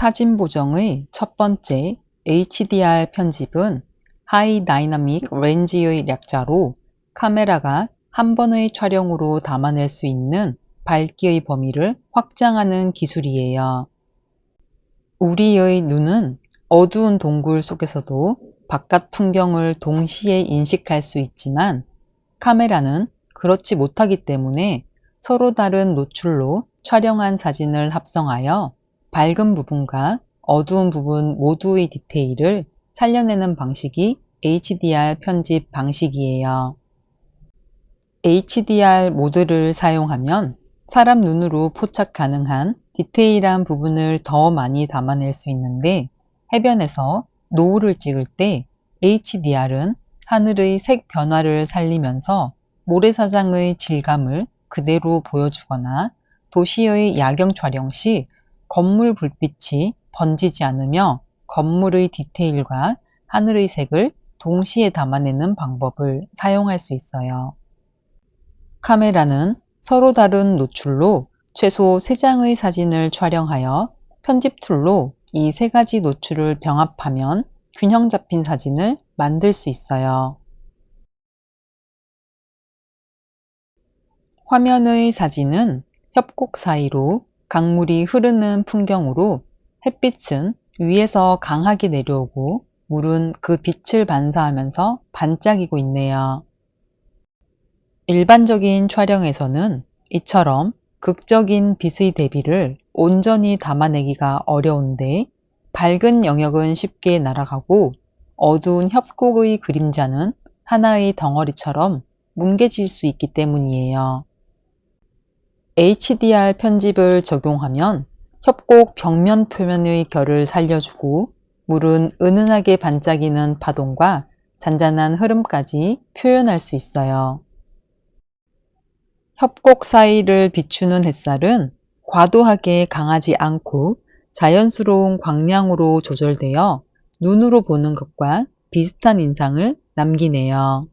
사진 보정의 첫 번째 HDR 편집은 하이 다이나믹 렌즈의 약자로 카메라가 한 번의 촬영으로 담아낼 수 있는 밝기의 범위를 확장하는 기술이에요. 우리의 눈은 어두운 동굴 속에서도 바깥 풍경을 동시에 인식할 수 있지만 카메라는 그렇지 못하기 때문에 서로 다른 노출로 촬영한 사진을 합성하여 밝은 부분과 어두운 부분 모두의 디테일을 살려내는 방식이 HDR 편집 방식이에요. HDR 모드를 사용하면 사람 눈으로 포착 가능한 디테일한 부분을 더 많이 담아낼 수 있는데 해변에서 노을을 찍을 때 HDR은 하늘의 색 변화를 살리면서 모래사장의 질감을 그대로 보여주거나 도시의 야경 촬영 시 건물 불빛이 번지지 않으며 건물의 디테일과 하늘의 색을 동시에 담아내는 방법을 사용할 수 있어요. 카메라는 서로 다른 노출로 최소 3장의 사진을 촬영하여 편집 툴로 이 3가지 노출을 병합하면 균형 잡힌 사진을 만들 수 있어요. 화면의 사진은 협곡 사이로 강물이 흐르는 풍경으로 햇빛은 위에서 강하게 내려오고 물은 그 빛을 반사하면서 반짝이고 있네요. 일반적인 촬영에서는 이처럼 극적인 빛의 대비를 온전히 담아내기가 어려운데 밝은 영역은 쉽게 날아가고 어두운 협곡의 그림자는 하나의 덩어리처럼 뭉개질 수 있기 때문이에요. HDR 편집을 적용하면 협곡 벽면 표면의 결을 살려주고 물은 은은하게 반짝이는 파동과 잔잔한 흐름까지 표현할 수 있어요. 협곡 사이를 비추는 햇살은 과도하게 강하지 않고 자연스러운 광량으로 조절되어 눈으로 보는 것과 비슷한 인상을 남기네요.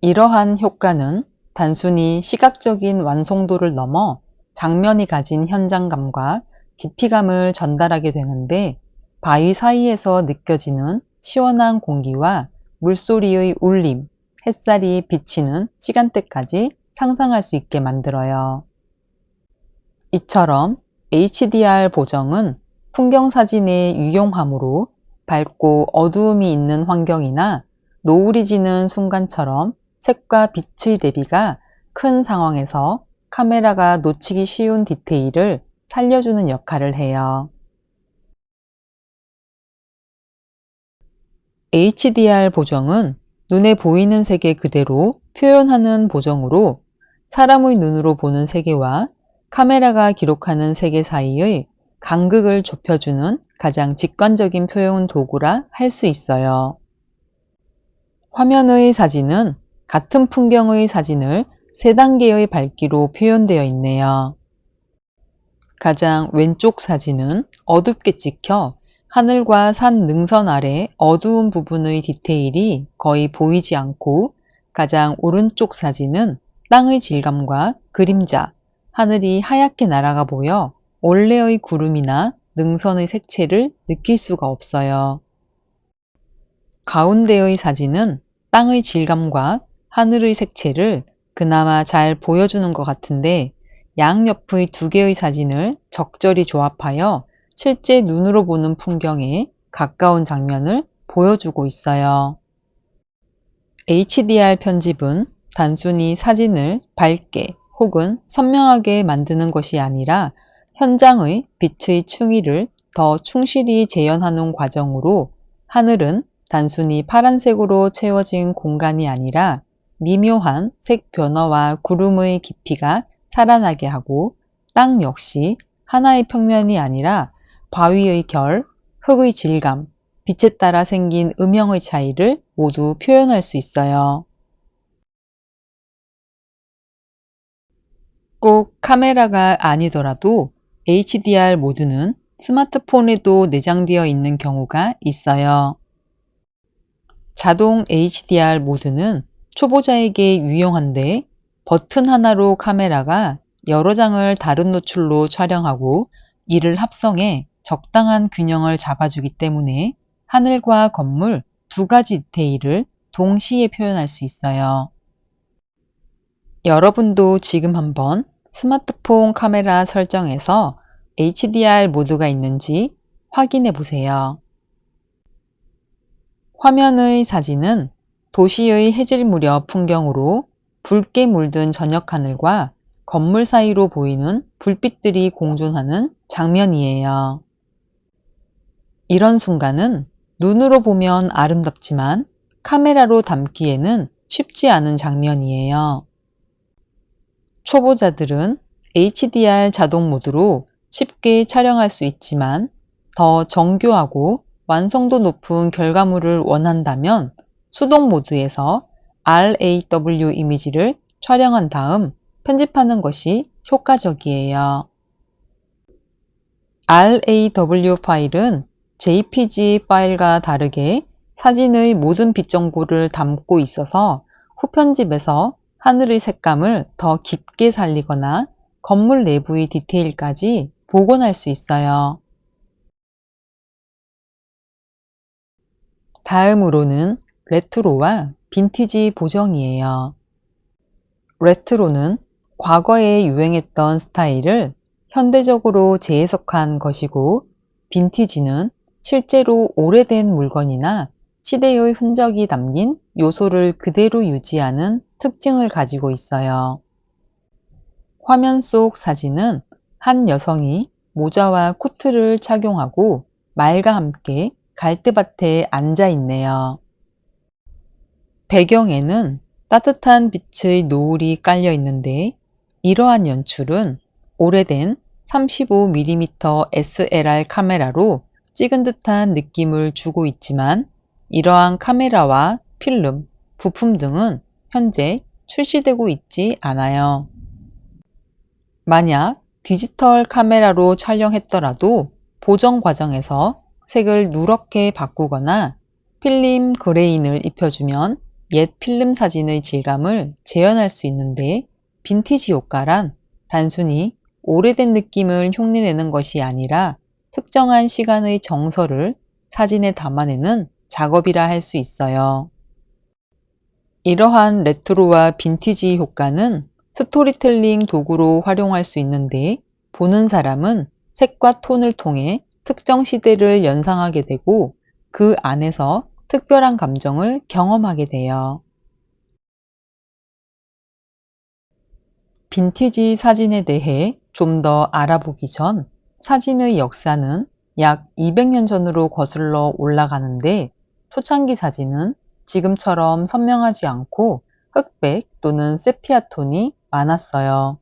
이러한 효과는 단순히 시각적인 완성도를 넘어 장면이 가진 현장감과 깊이감을 전달하게 되는데 바위 사이에서 느껴지는 시원한 공기와 물소리의 울림, 햇살이 비치는 시간대까지 상상할 수 있게 만들어요. 이처럼 HDR 보정은 풍경 사진의 유용함으로 밝고 어두움이 있는 환경이나 노을이 지는 순간처럼 색과 빛의 대비가 큰 상황에서 카메라가 놓치기 쉬운 디테일을 살려주는 역할을 해요. HDR 보정은 눈에 보이는 세계 그대로 표현하는 보정으로 사람의 눈으로 보는 세계와 카메라가 기록하는 세계 사이의 간극을 좁혀주는 가장 직관적인 표현 도구라 할 수 있어요. 화면의 사진은 같은 풍경의 사진을 3단계의 밝기로 표현되어 있네요. 가장 왼쪽 사진은 어둡게 찍혀 하늘과 산 능선 아래 어두운 부분의 디테일이 거의 보이지 않고 가장 오른쪽 사진은 땅의 질감과 그림자, 하늘이 하얗게 날아가 보여 원래의 구름이나 능선의 색채를 느낄 수가 없어요. 가운데의 사진은 땅의 질감과 하늘의 색채를 그나마 잘 보여주는 것 같은데 양옆의 2개의 사진을 적절히 조합하여 실제 눈으로 보는 풍경에 가까운 장면을 보여주고 있어요. HDR 편집은 단순히 사진을 밝게 혹은 선명하게 만드는 것이 아니라 현장의 빛의 충의를 더 충실히 재현하는 과정으로 하늘은 단순히 파란색으로 채워진 공간이 아니라 미묘한 색 변화와 구름의 깊이가 살아나게 하고 땅 역시 하나의 평면이 아니라 바위의 결, 흙의 질감, 빛에 따라 생긴 음영의 차이를 모두 표현할 수 있어요. 꼭 카메라가 아니더라도 HDR 모드는 스마트폰에도 내장되어 있는 경우가 있어요. 자동 HDR 모드는 초보자에게 유용한데 버튼 하나로 카메라가 여러 장을 다른 노출로 촬영하고 이를 합성해 적당한 균형을 잡아주기 때문에 하늘과 건물 두 가지 디테일을 동시에 표현할 수 있어요. 여러분도 지금 한번 스마트폰 카메라 설정에서 HDR 모드가 있는지 확인해 보세요. 화면의 사진은 도시의 해질 무렵 풍경으로 붉게 물든 저녁 하늘과 건물 사이로 보이는 불빛들이 공존하는 장면이에요. 이런 순간은 눈으로 보면 아름답지만 카메라로 담기에는 쉽지 않은 장면이에요. 초보자들은 HDR 자동 모드로 쉽게 촬영할 수 있지만 더 정교하고 완성도 높은 결과물을 원한다면 수동 모드에서 RAW 이미지를 촬영한 다음 편집하는 것이 효과적이에요. RAW 파일은 JPG 파일과 다르게 사진의 모든 빛 정보를 담고 있어서 후편집에서 하늘의 색감을 더 깊게 살리거나 건물 내부의 디테일까지 복원할 수 있어요. 다음으로는 레트로와 빈티지 보정이에요. 레트로는 과거에 유행했던 스타일을 현대적으로 재해석한 것이고, 빈티지는 실제로 오래된 물건이나 시대의 흔적이 담긴 요소를 그대로 유지하는 특징을 가지고 있어요. 화면 속 사진은 한 여성이 모자와 코트를 착용하고 말과 함께 갈대밭에 앉아 있네요. 배경에는 따뜻한 빛의 노을이 깔려 있는데, 이러한 연출은 오래된 35mm SLR 카메라로 찍은 듯한 느낌을 주고 있지만, 이러한 카메라와 필름, 부품 등은 현재 출시되고 있지 않아요. 만약 디지털 카메라로 촬영했더라도 보정 과정에서 색을 누렇게 바꾸거나 필름 그레인을 입혀주면 옛 필름 사진의 질감을 재현할 수 있는데, 빈티지 효과란 단순히 오래된 느낌을 흉내내는 것이 아니라 특정한 시간의 정서를 사진에 담아내는 작업이라 할 수 있어요. 이러한 레트로와 빈티지 효과는 스토리텔링 도구로 활용할 수 있는데, 보는 사람은 색과 톤을 통해 특정 시대를 연상하게 되고 그 안에서 특별한 감정을 경험하게 돼요. 빈티지 사진에 대해 좀 더 알아보기 전, 사진의 역사는 약 200년 전으로 거슬러 올라가는데, 초창기 사진은 지금처럼 선명하지 않고 흑백 또는 세피아 톤이 많았어요.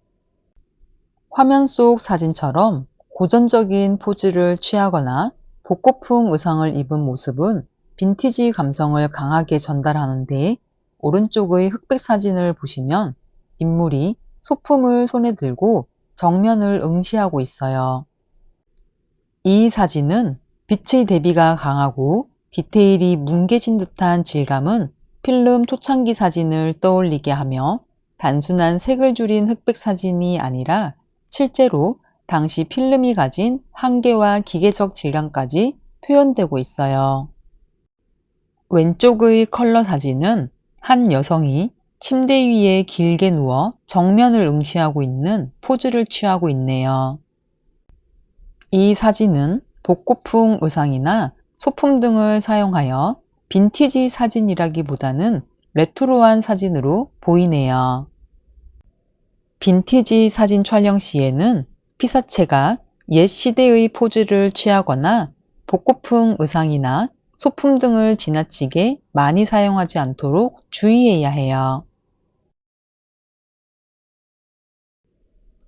화면 속 사진처럼 고전적인 포즈를 취하거나 복고풍 의상을 입은 모습은 빈티지 감성을 강하게 전달하는데, 오른쪽의 흑백 사진을 보시면 인물이 소품을 손에 들고 정면을 응시하고 있어요. 이 사진은 빛의 대비가 강하고 디테일이 뭉개진 듯한 질감은 필름 초창기 사진을 떠올리게 하며, 단순한 색을 줄인 흑백 사진이 아니라 실제로 당시 필름이 가진 한계와 기계적 질감까지 표현되고 있어요. 왼쪽의 컬러 사진은 한 여성이 침대 위에 길게 누워 정면을 응시하고 있는 포즈를 취하고 있네요. 이 사진은 복고풍 의상이나 소품 등을 사용하여 빈티지 사진이라기보다는 레트로한 사진으로 보이네요. 빈티지 사진 촬영 시에는 피사체가 옛 시대의 포즈를 취하거나 복고풍 의상이나 소품 등을 지나치게 많이 사용하지 않도록 주의해야 해요.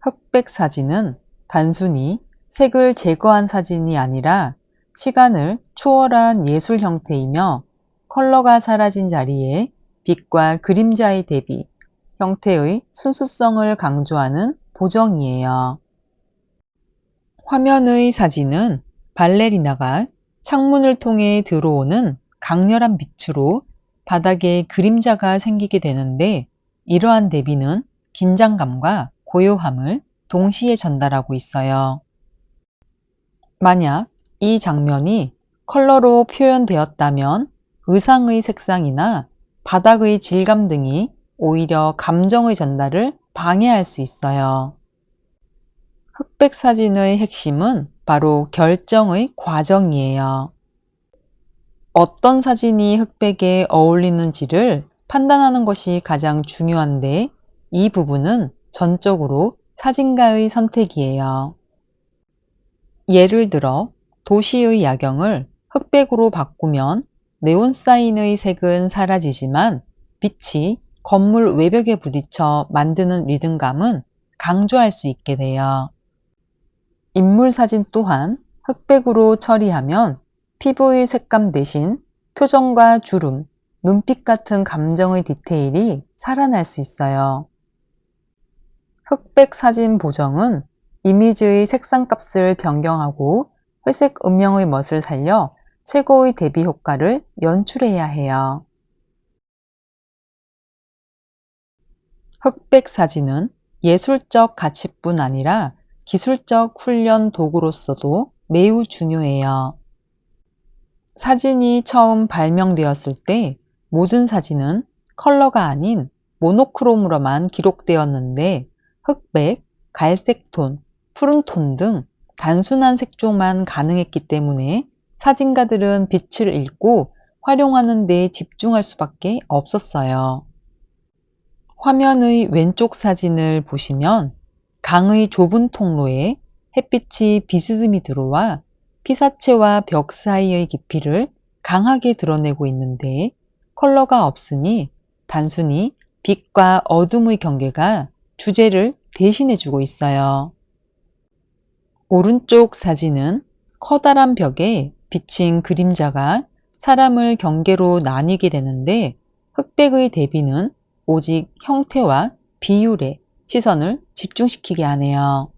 흑백 사진은 단순히 색을 제거한 사진이 아니라 시간을 초월한 예술 형태이며, 컬러가 사라진 자리에 빛과 그림자의 대비, 형태의 순수성을 강조하는 보정이에요. 화면의 사진은 발레리나가 창문을 통해 들어오는 강렬한 빛으로 바닥에 그림자가 생기게 되는데, 이러한 대비는 긴장감과 고요함을 동시에 전달하고 있어요. 만약 이 장면이 컬러로 표현되었다면 의상의 색상이나 바닥의 질감 등이 오히려 감정의 전달을 방해할 수 있어요. 흑백 사진의 핵심은 바로 결정의 과정이에요. 어떤 사진이 흑백에 어울리는지를 판단하는 것이 가장 중요한데, 이 부분은 전적으로 사진가의 선택이에요. 예를 들어 도시의 야경을 흑백으로 바꾸면 네온 사인의 색은 사라지지만 빛이 건물 외벽에 부딪혀 만드는 리듬감은 강조할 수 있게 돼요. 인물 사진 또한 흑백으로 처리하면 피부의 색감 대신 표정과 주름, 눈빛 같은 감정의 디테일이 살아날 수 있어요. 흑백 사진 보정은 이미지의 색상값을 변경하고 회색 음영의 멋을 살려 최고의 대비 효과를 연출해야 해요. 흑백 사진은 예술적 가치뿐 아니라 기술적 훈련 도구로서도 매우 중요해요. 사진이 처음 발명되었을 때 모든 사진은 컬러가 아닌 모노크롬으로만 기록되었는데, 흑백, 갈색 톤, 푸른 톤 등 단순한 색조만 가능했기 때문에 사진가들은 빛을 읽고 활용하는 데 집중할 수밖에 없었어요. 화면의 왼쪽 사진을 보시면 강의 좁은 통로에 햇빛이 비스듬히 들어와 피사체와 벽 사이의 깊이를 강하게 드러내고 있는데, 컬러가 없으니 단순히 빛과 어둠의 경계가 주제를 대신해주고 있어요. 오른쪽 사진은 커다란 벽에 비친 그림자가 사람을 경계로 나뉘게 되는데, 흑백의 대비는 오직 형태와 비율에 시선을 집중시키게 하네요.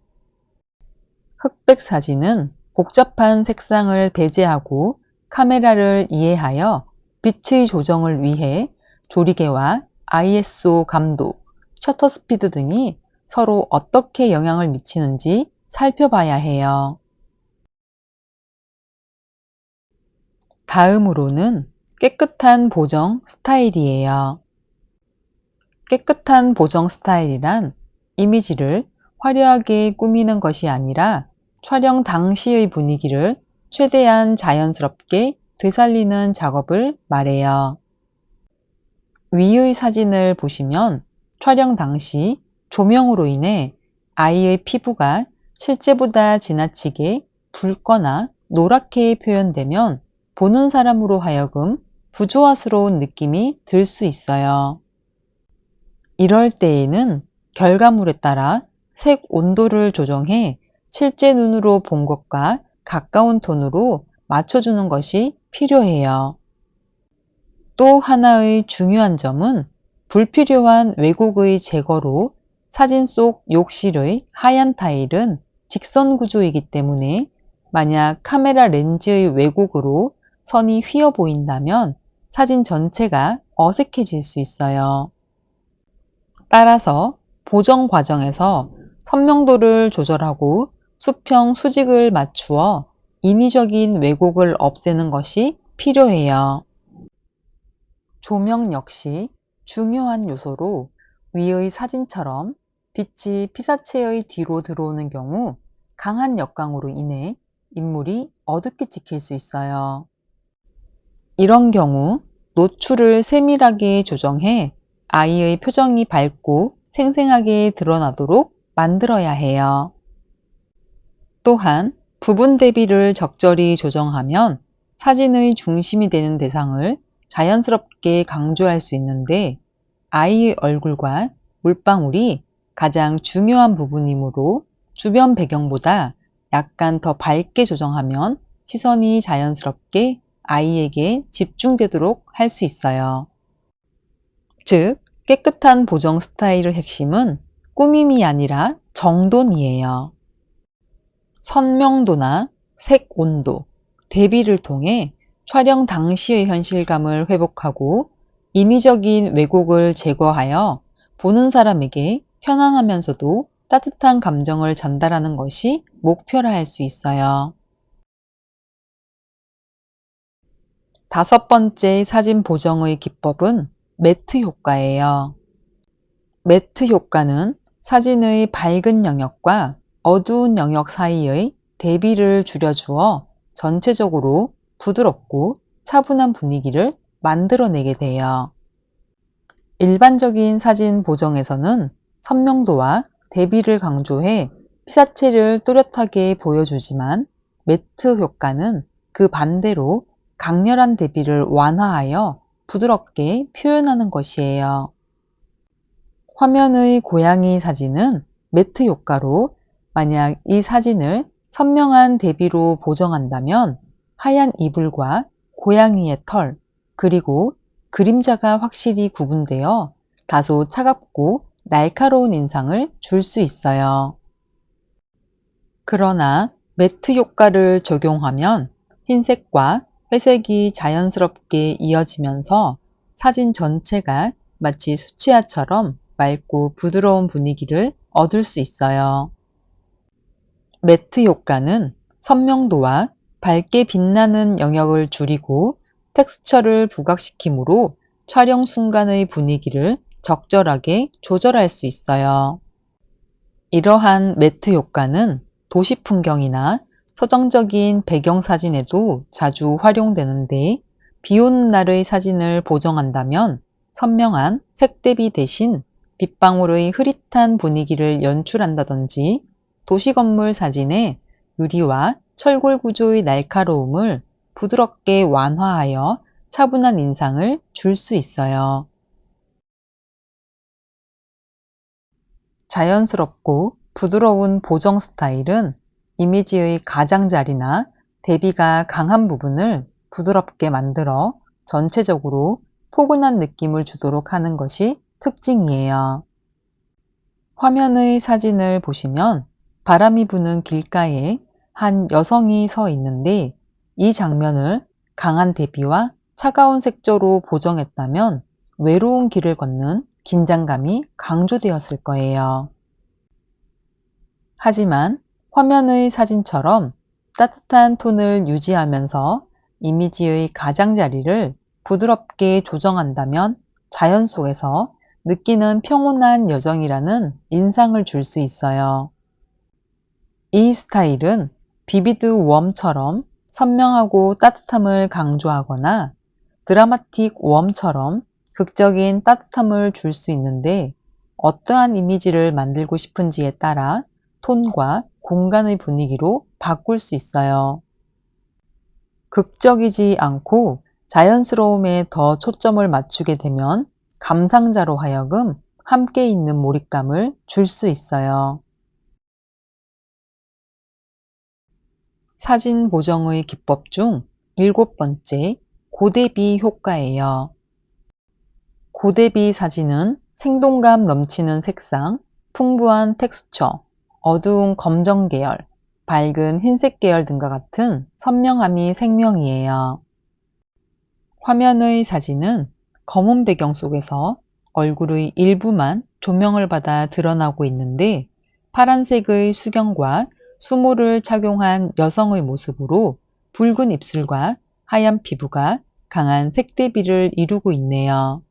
흑백 사진은 복잡한 색상을 배제하고 카메라를 이해하여 빛의 조정을 위해 조리개와 ISO 감도, 셔터 스피드 등이 서로 어떻게 영향을 미치는지 살펴봐야 해요. 다음으로는 깨끗한 보정 스타일이에요. 깨끗한 보정 스타일이란 이미지를 화려하게 꾸미는 것이 아니라 촬영 당시의 분위기를 최대한 자연스럽게 되살리는 작업을 말해요. 위의 사진을 보시면 촬영 당시 조명으로 인해 아이의 피부가 실제보다 지나치게 붉거나 노랗게 표현되면 보는 사람으로 하여금 부조화스러운 느낌이 들 수 있어요. 이럴 때에는 결과물에 따라 색 온도를 조정해 실제 눈으로 본 것과 가까운 톤으로 맞춰주는 것이 필요해요. 또 하나의 중요한 점은 불필요한 왜곡의 제거로, 사진 속 욕실의 하얀 타일은 직선 구조이기 때문에 만약 카메라 렌즈의 왜곡으로 선이 휘어 보인다면 사진 전체가 어색해질 수 있어요. 따라서 보정 과정에서 선명도를 조절하고 수평 수직을 맞추어 인위적인 왜곡을 없애는 것이 필요해요. 조명 역시 중요한 요소로, 위의 사진처럼 빛이 피사체의 뒤로 들어오는 경우 강한 역광으로 인해 인물이 어둡게 찍힐 수 있어요. 이런 경우 노출을 세밀하게 조정해 아이의 표정이 밝고 생생하게 드러나도록 만들어야 해요. 또한 부분 대비를 적절히 조정하면 사진의 중심이 되는 대상을 자연스럽게 강조할 수 있는데, 아이의 얼굴과 물방울이 가장 중요한 부분이므로 주변 배경보다 약간 더 밝게 조정하면 시선이 자연스럽게 아이에게 집중되도록 할 수 있어요. 즉, 깨끗한 보정 스타일의 핵심은 꾸밈이 아니라 정돈이에요. 선명도나 색 온도, 대비를 통해 촬영 당시의 현실감을 회복하고 인위적인 왜곡을 제거하여 보는 사람에게 편안하면서도 따뜻한 감정을 전달하는 것이 목표라 할 수 있어요. 다섯 번째 사진 보정의 기법은 매트 효과예요. 매트 효과는 사진의 밝은 영역과 어두운 영역 사이의 대비를 줄여주어 전체적으로 부드럽고 차분한 분위기를 만들어내게 돼요. 일반적인 사진 보정에서는 선명도와 대비를 강조해 피사체를 또렷하게 보여주지만 매트 효과는 그 반대로 강렬한 대비를 완화하여 부드럽게 표현하는 것이에요. 화면의 고양이 사진은 매트 효과로 만약 이 사진을 선명한 대비로 보정한다면 하얀 이불과 고양이의 털, 그리고 그림자가 확실히 구분되어 다소 차갑고 날카로운 인상을 줄 수 있어요. 그러나 매트 효과를 적용하면 흰색과 회색이 자연스럽게 이어지면서 사진 전체가 마치 수채화처럼 맑고 부드러운 분위기를 얻을 수 있어요. 매트 효과는 선명도와 밝게 빛나는 영역을 줄이고 텍스처를 부각시키므로 촬영 순간의 분위기를 적절하게 조절할 수 있어요. 이러한 매트 효과는 도시 풍경이나 서정적인 배경 사진에도 자주 활용되는데 비 오는 날의 사진을 보정한다면 선명한 색 대비 대신 빗방울의 흐릿한 분위기를 연출한다든지 도시 건물 사진에 유리와 철골 구조의 날카로움을 부드럽게 완화하여 차분한 인상을 줄 수 있어요. 자연스럽고 부드러운 보정 스타일은 이미지의 가장자리나 대비가 강한 부분을 부드럽게 만들어 전체적으로 포근한 느낌을 주도록 하는 것이 특징이에요. 화면의 사진을 보시면 바람이 부는 길가에 한 여성이 서 있는데 이 장면을 강한 대비와 차가운 색조로 보정했다면 외로운 길을 걷는 긴장감이 강조되었을 거예요. 하지만 화면의 사진처럼 따뜻한 톤을 유지하면서 이미지의 가장자리를 부드럽게 조정한다면 자연 속에서 느끼는 평온한 여정이라는 인상을 줄 수 있어요. 이 스타일은 비비드 웜처럼 선명하고 따뜻함을 강조하거나 드라마틱 웜처럼 극적인 따뜻함을 줄 수 있는데 어떠한 이미지를 만들고 싶은지에 따라 톤과 공간의 분위기로 바꿀 수 있어요. 극적이지 않고 자연스러움에 더 초점을 맞추게 되면 감상자로 하여금 함께 있는 몰입감을 줄 수 있어요. 사진 보정의 기법 중 일곱 번째, 고대비 효과예요. 고대비 사진은 생동감 넘치는 색상, 풍부한 텍스처, 어두운 검정 계열, 밝은 흰색 계열 등과 같은 선명함이 생명이에요. 화면의 사진은 검은 배경 속에서 얼굴의 일부만 조명을 받아 드러나고 있는데 파란색의 수경과 수모를 착용한 여성의 모습으로 붉은 입술과 하얀 피부가 강한 색 대비를 이루고 있네요.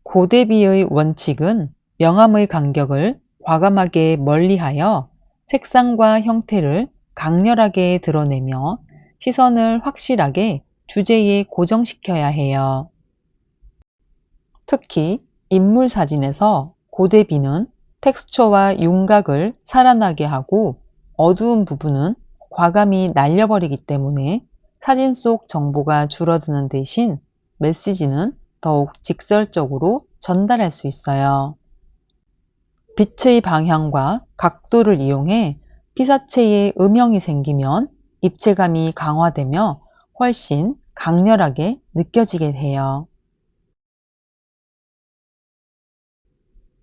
고대비의 원칙은 명암의 간격을 과감하게 멀리하여 색상과 형태를 강렬하게 드러내며 시선을 확실하게 주제에 고정시켜야 해요. 특히 인물 사진에서 고대비는 텍스처와 윤곽을 살아나게 하고 어두운 부분은 과감히 날려버리기 때문에 사진 속 정보가 줄어드는 대신 메시지는 더욱 직설적으로 전달할 수 있어요. 빛의 방향과 각도를 이용해 피사체에 음영이 생기면 입체감이 강화되며 훨씬 강렬하게 느껴지게 해요.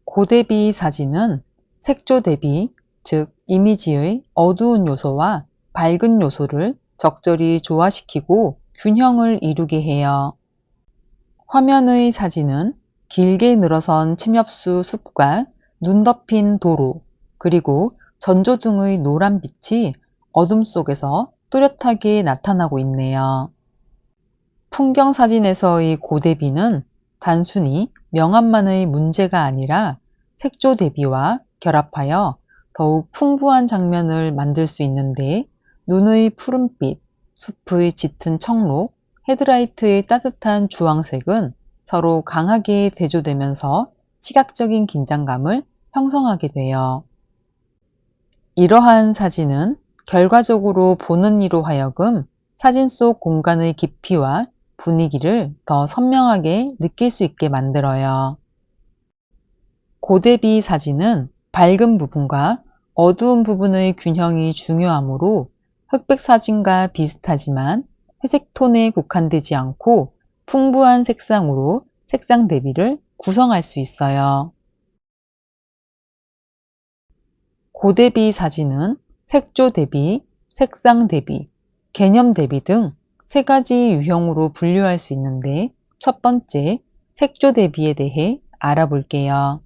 고대비 사진은 색조 대비, 즉 이미지의 어두운 요소와 밝은 요소를 적절히 조화시키고 균형을 이루게 해요. 화면의 사진은 길게 늘어선 침엽수 숲과 눈 덮인 도로, 그리고 전조등의 노란 빛이 어둠 속에서 뚜렷하게 나타나고 있네요. 풍경 사진에서의 고대비는 단순히 명암만의 문제가 아니라 색조 대비와 결합하여 더욱 풍부한 장면을 만들 수 있는데, 눈의 푸른빛, 숲의 짙은 청록, 헤드라이트의 따뜻한 주황색은 서로 강하게 대조되면서 시각적인 긴장감을 형성하게 돼요. 이러한 사진은 결과적으로 보는 이로 하여금 사진 속 공간의 깊이와 분위기를 더 선명하게 느낄 수 있게 만들어요. 고대비 사진은 밝은 부분과 어두운 부분의 균형이 중요하므로 흑백 사진과 비슷하지만 회색 톤에 국한되지 않고 풍부한 색상으로 색상 대비를 구성할 수 있어요. 고대비 사진은 색조 대비, 색상 대비, 개념 대비 등 세 가지 유형으로 분류할 수 있는데, 첫 번째, 색조 대비에 대해 알아볼게요.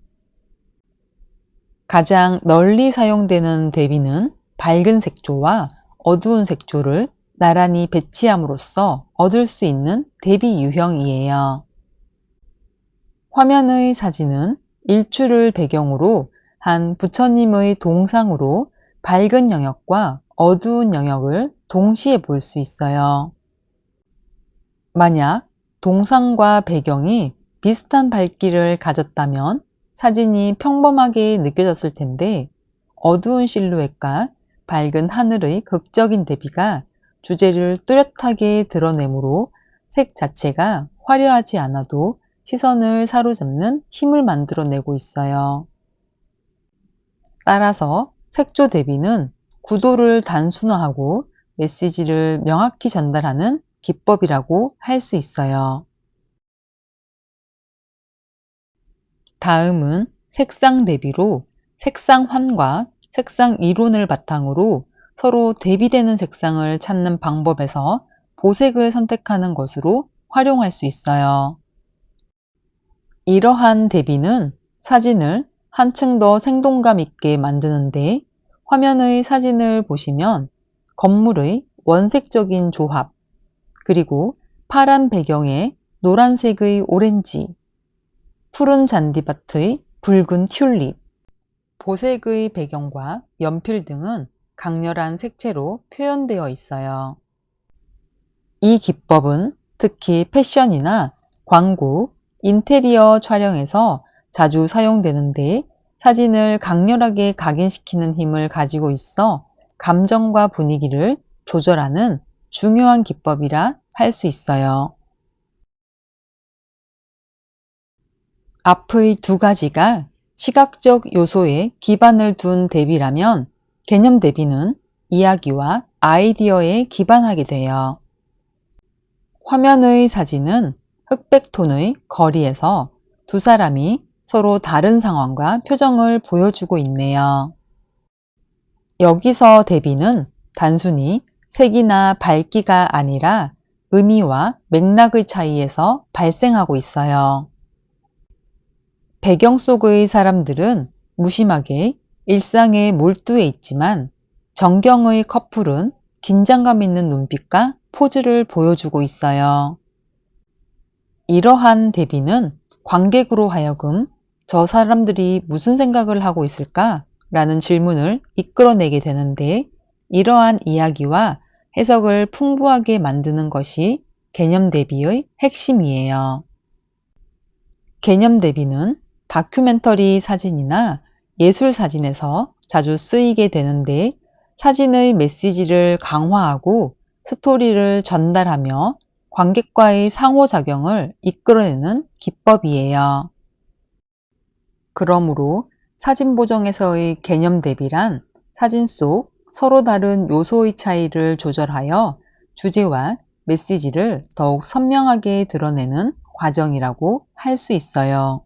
가장 널리 사용되는 대비는 밝은 색조와 어두운 색조를 나란히 배치함으로써 얻을 수 있는 대비 유형이에요. 화면의 사진은 일출을 배경으로 한 부처님의 동상으로 밝은 영역과 어두운 영역을 동시에 볼 수 있어요. 만약 동상과 배경이 비슷한 밝기를 가졌다면 사진이 평범하게 느껴졌을 텐데, 어두운 실루엣과 밝은 하늘의 극적인 대비가 주제를 뚜렷하게 드러내므로 색 자체가 화려하지 않아도 시선을 사로잡는 힘을 만들어내고 있어요. 따라서 색조 대비는 구도를 단순화하고 메시지를 명확히 전달하는 기법이라고 할 수 있어요. 다음은 색상 대비로 색상환과 색상 이론을 바탕으로 서로 대비되는 색상을 찾는 방법에서 보색을 선택하는 것으로 활용할 수 있어요. 이러한 대비는 사진을 한층 더 생동감 있게 만드는데, 화면의 사진을 보시면 건물의 원색적인 조합, 그리고 파란 배경에 노란색의 오렌지, 푸른 잔디밭의 붉은 튤립, 보색의 배경과 연필 등은 강렬한 색채로 표현되어 있어요. 이 기법은 특히 패션이나 광고, 인테리어 촬영에서 자주 사용되는데, 사진을 강렬하게 각인시키는 힘을 가지고 있어 감정과 분위기를 조절하는 중요한 기법이라 할 수 있어요. 앞의 두 가지가 시각적 요소에 기반을 둔 대비라면, 개념 대비는 이야기와 아이디어에 기반하게 돼요. 화면의 사진은 흑백톤의 거리에서 두 사람이 서로 다른 상황과 표정을 보여주고 있네요. 여기서 대비는 단순히 색이나 밝기가 아니라 의미와 맥락의 차이에서 발생하고 있어요. 배경 속의 사람들은 무심하게 일상에 몰두해 있지만, 정경의 커플은 긴장감 있는 눈빛과 포즈를 보여주고 있어요. 이러한 대비는 관객으로 하여금 저 사람들이 무슨 생각을 하고 있을까? 라는 질문을 이끌어내게 되는데, 이러한 이야기와 해석을 풍부하게 만드는 것이 개념 대비의 핵심이에요. 개념 대비는 다큐멘터리 사진이나 예술 사진에서 자주 쓰이게 되는데, 사진의 메시지를 강화하고 스토리를 전달하며 관객과의 상호작용을 이끌어내는 기법이에요. 그러므로 사진 보정에서의 개념 대비란 사진 속 서로 다른 요소의 차이를 조절하여 주제와 메시지를 더욱 선명하게 드러내는 과정이라고 할 수 있어요.